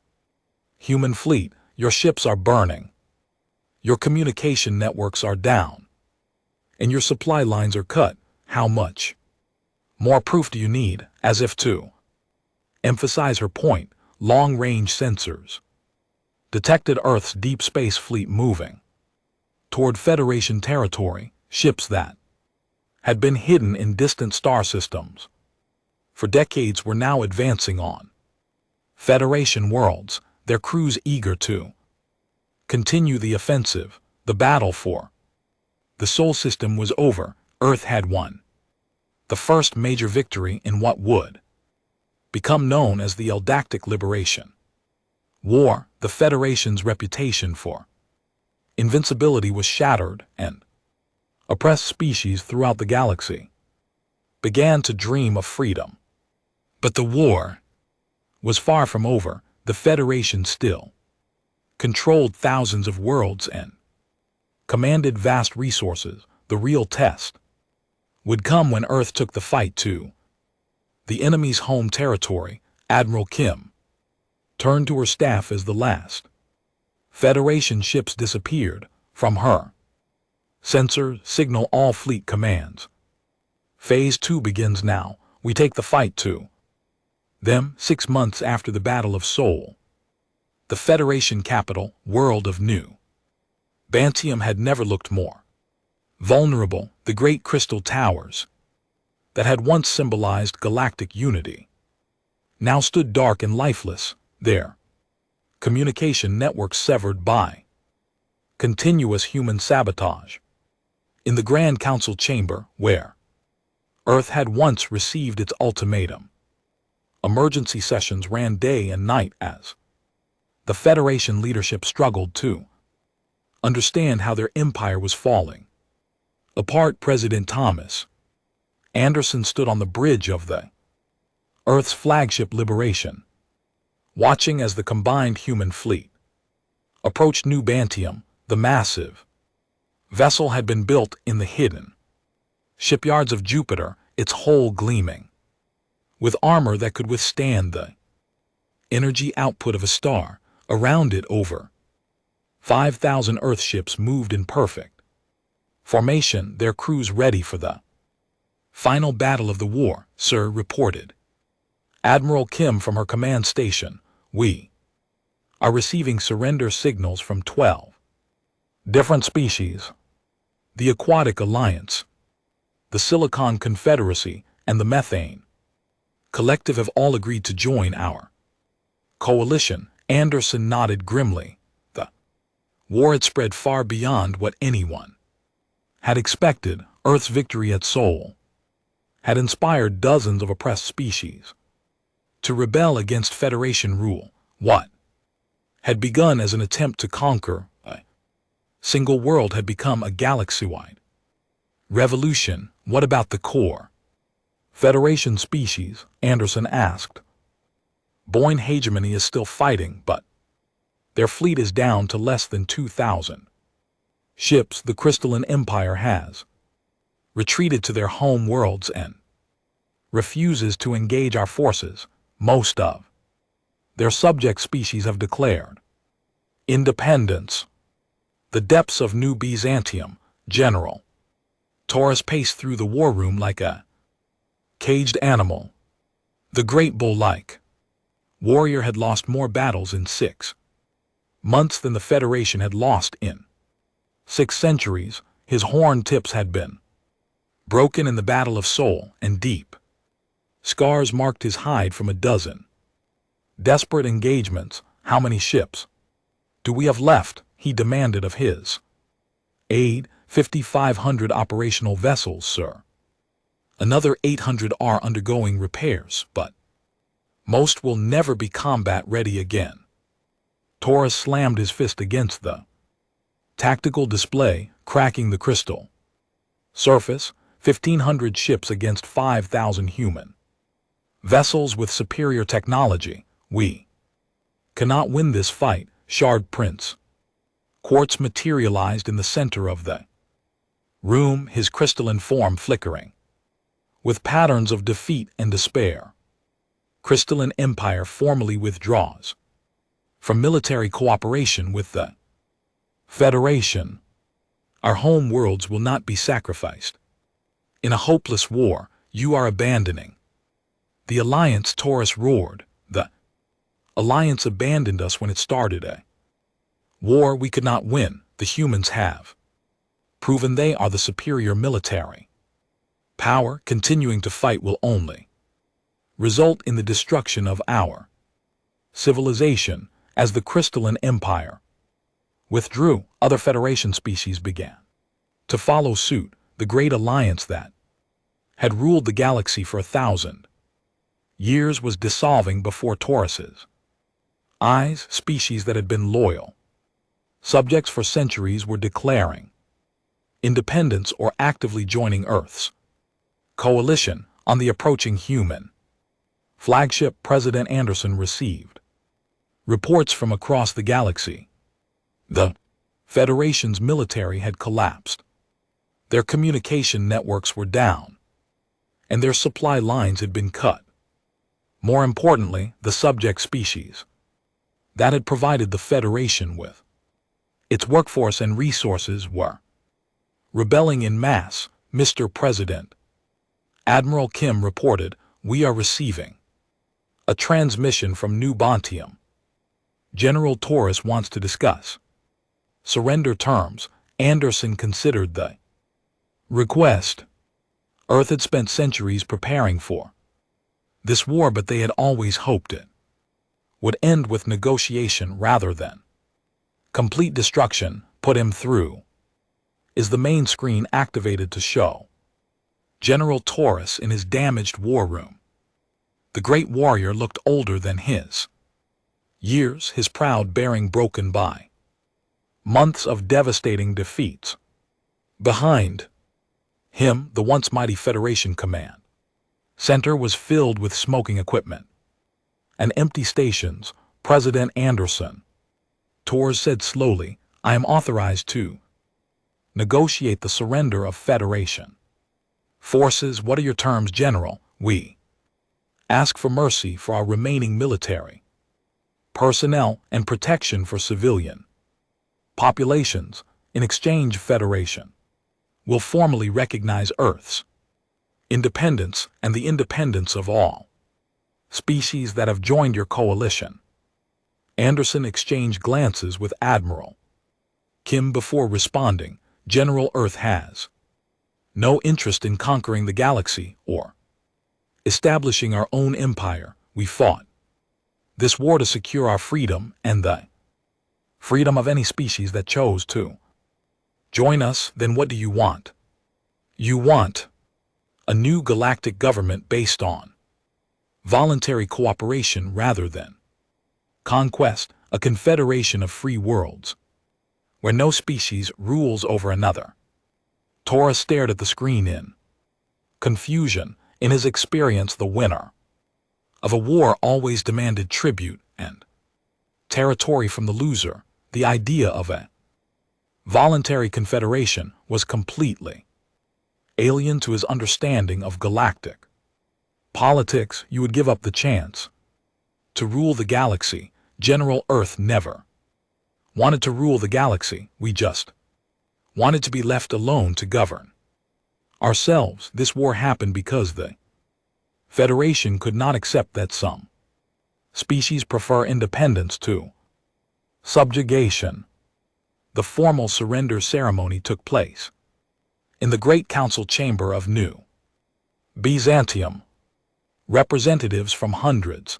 human fleet. Your ships are burning. Your communication networks are down. And your supply lines are cut. How much more proof do you need? As if to emphasize her point, long-range sensors detected Earth's deep space fleet moving toward Federation territory, ships that had been hidden in distant star systems for decades were now advancing on Federation worlds, their crews eager to continue the offensive. The battle for the Sol system was over. Earth had won the first major victory in what would become known as the Eldactic Liberation War. The Federation's reputation for invincibility was shattered, and oppressed species throughout the galaxy began to dream of freedom. But the war was far from over. The Federation still controlled thousands of worlds and commanded vast resources. The real test would come when Earth took the fight to the enemy's home territory. Admiral Kim turned to her staff as the last Federation ships disappeared from her sensor signal. All fleet commands. Phase 2 begins now. We take the fight to them. 6 months after the Battle of Sol, the Federation capital, world of New Bantium, had never looked more vulnerable. The great crystal towers that had once symbolized galactic unity now stood dark and lifeless, their communication networks severed by continuous human sabotage. In the Grand Council chamber, where Earth had once received its ultimatum, emergency sessions ran day and night as the Federation leadership struggled to understand how their empire was falling apart. President Thomas Anderson stood on the bridge of the Earth's flagship Liberation, watching as the combined human fleet approached New Bantium. The massive vessel had been built in the hidden shipyards of Jupiter, its hull gleaming with armor that could withstand the energy output of a star. Around it, over 5,000 Earthships moved in perfect formation, their crews ready for the final battle of the war, sir, reported Admiral Kim from her command station. We are receiving surrender signals from 12 different species. The Aquatic Alliance, the Silicon Confederacy, and the Methane Collective have all agreed to join our coalition. Anderson nodded grimly. The war had spread far beyond what anyone had expected. Earth's victory at Seoul had inspired dozens of oppressed species to rebel against Federation rule. What had begun as an attempt to conquer a single world had become a galaxy-wide revolution. What about the core Federation species? Anderson asked. Boyne hegemony is still fighting, but their fleet is down to less than 2,000 ships. The Crystalline Empire has retreated to their home worlds and refuses to engage our forces. Most of their subject species have declared independence. The depths of New Byzantium. General Taurus paced through the war room like a caged animal. The great bull-like warrior had lost more battles in 6 months than the Federation had lost in 6 centuries. His horn tips had been broken in the Battle of Seoul, and deep scars marked his hide from a dozen desperate engagements. How many ships do we have left? He demanded of his aide. 5,500 operational vessels, sir. Another 800 are undergoing repairs, but most will never be combat ready again. Taurus slammed his fist against the tactical display, cracking the crystal surface. 1,500 ships against 5,000 human vessels with superior technology. We cannot win this fight. Shard Prince Quartz materialized in the center of the room, his crystalline form flickering with patterns of defeat and despair. Crystalline Empire formally withdraws from military cooperation with the Federation. Our home worlds will not be sacrificed in a hopeless war. You are abandoning the Alliance, Taurus roared. The Alliance abandoned us when it started a war we could not win. The humans have proven they are the superior military power. Continuing to fight will only result in the destruction of our civilization. As the Crystalline Empire withdrew, other Federation species began to follow suit. The great alliance that had ruled the galaxy for 1,000 years was dissolving before Taurus's eyes. Species that had been loyal subjects for centuries were declaring independence or actively joining Earth's coalition. On the approaching human flagship, President Anderson received reports from across the galaxy. The Federation's military had collapsed. Their communication networks were down, and their supply lines had been cut. More importantly, the subject species that had provided the Federation with its workforce and resources were rebelling in mass. Mr. President, Admiral Kim reported, we are receiving a transmission from New Bontium. General Taurus wants to discuss surrender terms. Anderson considered the request. Earth had spent centuries preparing for this war, but they had always hoped it would end with negotiation rather than complete destruction. Put him through. Is the main screen activated to show General Taurus in his damaged war room? The great warrior looked older than his years, his proud bearing broken by months of devastating defeats. Behind him, the once mighty Federation command center was filled with smoking equipment and empty stations. President Anderson, Taurus said slowly, I am authorized to negotiate the surrender of Federation forces. What are your terms, General? We ask for mercy for our remaining military personnel and protection for civilian Populations, in exchange federation, will formally recognize Earth's independence and the independence of all species that have joined your coalition. Anderson exchanged glances with Admiral Kim before responding. General Earth has no interest in conquering the galaxy or establishing our own empire. We fought this war to secure our freedom and the freedom of any species that chose to join us. Then what do you want? You want a new galactic government based on voluntary cooperation rather than conquest, a confederation of free worlds where no species rules over another. Torres stared at the screen in confusion. In his experience, the winner of a war always demanded tribute and territory from the loser. The idea of a voluntary confederation was completely alien to his understanding of galactic politics. You would give up the chance to rule the galaxy. General Earth never wanted to rule the galaxy. We just wanted to be left alone to govern ourselves. This war happened because the Federation could not accept that some species prefer independence to subjugation. The formal surrender ceremony took place in the Great Council Chamber of New Byzantium. Representatives from hundreds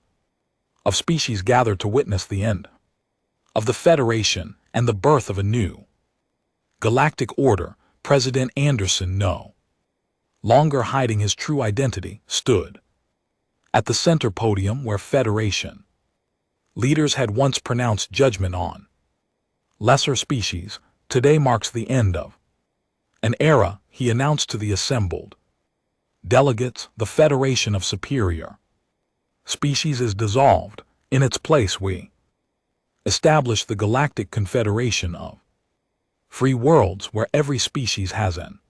of species gathered to witness the end of the Federation and the birth of a new galactic order. President Anderson, no longer hiding his true identity, stood at the center podium where Federation leaders had once pronounced judgment on lesser species. Today marks the end of an era, he announced to the assembled delegates. The Federation of Superior Species is dissolved. In its place we establish the Galactic Confederation of Free Worlds, where every species has an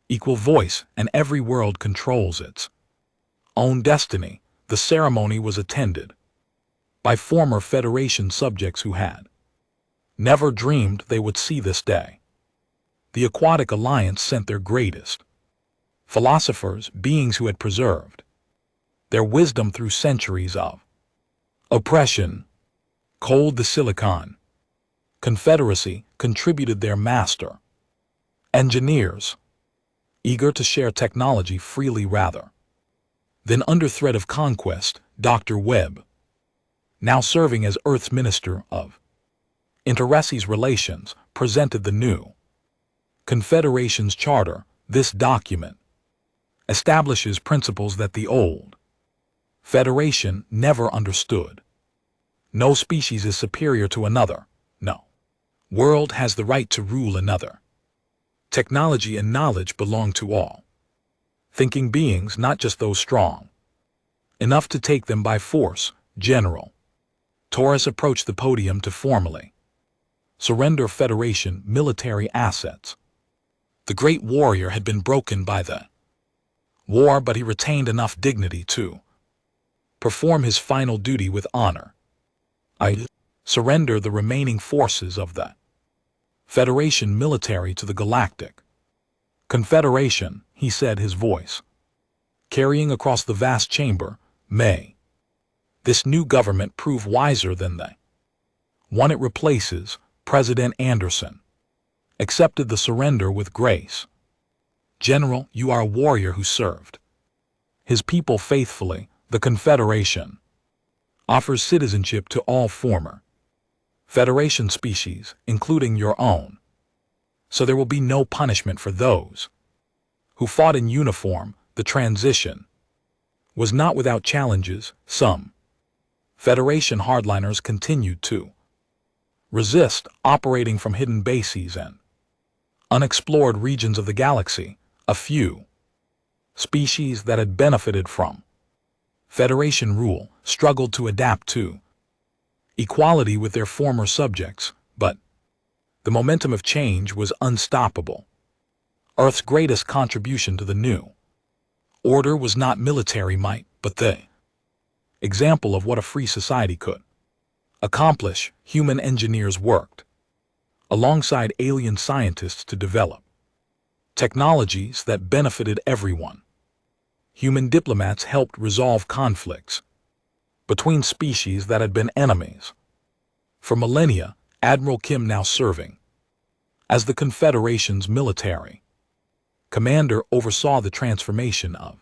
equal voice and every world controls its own destiny. The ceremony was attended by former Federation subjects who had never dreamed they would see this day. The Aquatic Alliance sent their greatest philosophers, beings who had preserved their wisdom through centuries of oppression. Cold the Silicon Confederacy contributed their master engineers, eager to share technology freely rather than under threat of conquest. Dr. Webb, now serving as Earth's Minister of Inter-Species Relations, presented the new Confederation's charter. This document establishes principles that the old Federation never understood. No species is superior to another. No world has the right to rule another. Technology and knowledge belong to all thinking beings, not just those strong enough to take them by force. General Torres approached the podium to formally surrender Federation military assets. The great warrior had been broken by the war, but he retained enough dignity to perform his final duty with honor. I surrender the remaining forces of the Federation military to the Galactic Confederation, he said, his voice carrying across the vast chamber. May this new government prove wiser than the one it replaces. President Anderson accepted the surrender with grace. General, you are a warrior who served his people faithfully. The Confederation offers citizenship to all former Federation species, including your own. So there will be no punishment for those who fought in uniform. The transition was not without challenges. Some Federation hardliners continued to resist, operating from hidden bases and unexplored regions of the galaxy. A few species that had benefited from Federation rule struggled to adapt to equality with their former subjects, but the momentum of change was unstoppable. Earth's greatest contribution to the new order was not military might, but the example of what a free society could accomplish. Human engineers worked alongside alien scientists to develop technologies that benefited everyone. Human diplomats helped resolve conflicts between species that had been enemies. For millennia, Admiral Kim, now serving as the Confederation's military commander, oversaw the transformation of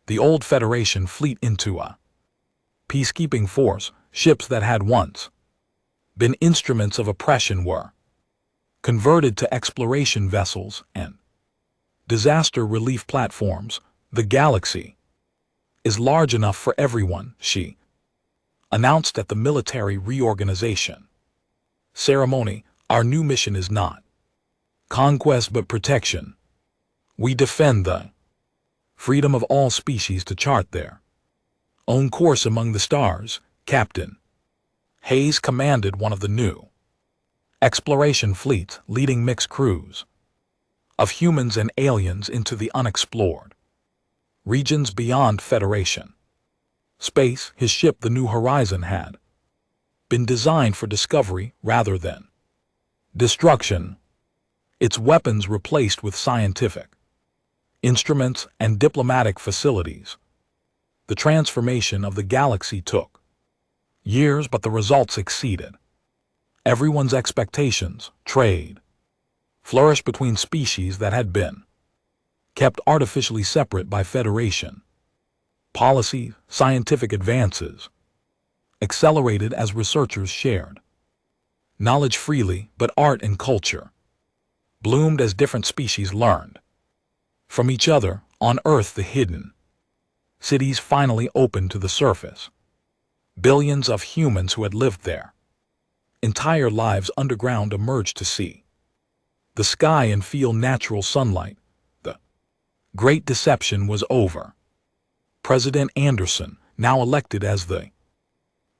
the old Federation fleet into a peacekeeping force. Ships that had once been instruments of oppression were converted to exploration vessels and disaster relief platforms. The galaxy is large enough for everyone, she announced at the military reorganization ceremony. Our new mission is not conquest but protection. We defend the freedom of all species to chart their own course among the stars. Captain Hayes commanded one of the new exploration fleets, leading mixed crews of humans and aliens into the unexplored regions beyond Federation space. His ship, the New Horizon, had been designed for discovery rather than destruction, its weapons replaced with scientific instruments and diplomatic facilities. The transformation of the galaxy took years, but the results exceeded everyone's expectations. Trade flourished between species that had been kept artificially separate by Federation policy. Scientific advances accelerated as researchers shared knowledge freely, but art and culture bloomed as different species learned from each other. On Earth, the hidden cities finally opened to the surface. Billions of humans who had lived their entire lives underground emerged to see the sky and feel natural sunlight. The Great Deception was over. President Anderson, now elected as the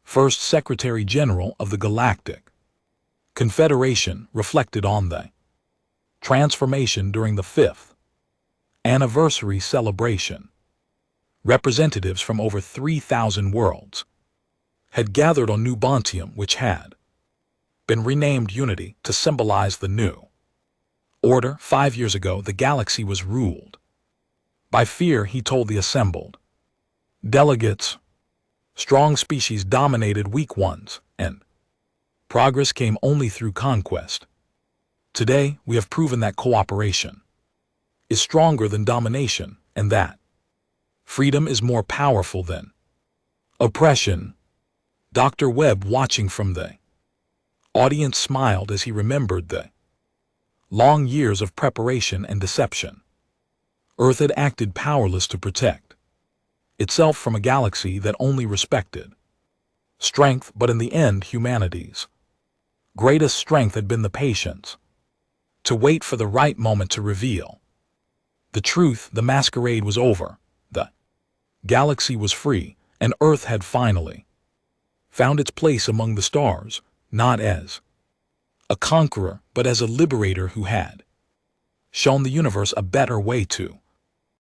first Secretary General of the Galactic Confederation, reflected on the transformation during the 5th anniversary celebration. Representatives from over 3,000 worlds had gathered on New Bontium, which had been renamed Unity to symbolize the new order. 5 years ago, the galaxy was ruled by fear, he told the assembled delegates. Strong species dominated weak ones, and progress came only through conquest. Today, we have proven that cooperation is stronger than domination, and that freedom is more powerful than oppression. Dr. Webb, watching from the audience, smiled as he remembered the long years of preparation and deception. Earth had acted powerless to protect itself from a galaxy that only respected strength, but in the end, humanity's greatest strength had been the patience to wait for the right moment to reveal the truth. The masquerade was over. The galaxy was free, and Earth had finally found its place among the stars, not as a conqueror, but as a liberator who had shown the universe a better way to